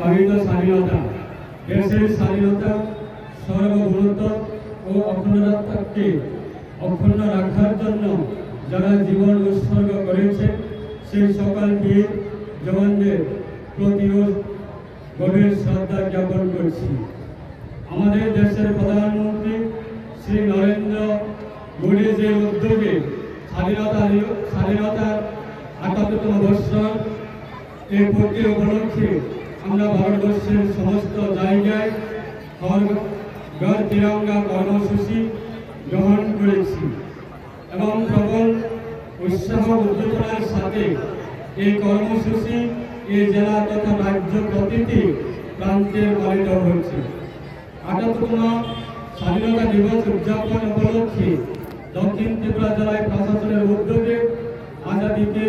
পালিত স্বাধীনতা, দেশের স্বাধীনতা, সার্বভৌমত্ব ও অখণ্ডতাকে অক্ষুণ্ণ রাখার জন্য যারা জীবন উৎসর্গ করেছে সেই সকল বীর জওয়ানদের প্রতিও গভীর শ্রদ্ধা জ্ঞাপন করছি। আমাদের দেশের প্রধানমন্ত্রী শ্রী নরেন্দ্র মোদীজির উদ্যোগে স্বাধীনতার ৭৮তম বৎসর এই পূর্তি উপলক্ষে আমরা ভারতবর্ষের সমস্ত জায়গায় ঘর তিরঙ্গা কর্মসূচি গ্রহণ করেছি এবং প্রবল উৎসাহ উদ্দীপনার সাথে এই কর্মসূচি এই জেলা তথা রাজ্য প্রতিটি প্রান্তে পালিত হচ্ছে। ৭৮তম স্বাধীনতা দিবস উদযাপন উপলক্ষে দক্ষিণ ত্রিপুরা জেলায় প্রশাসনের উদ্যোগে আজাদিকে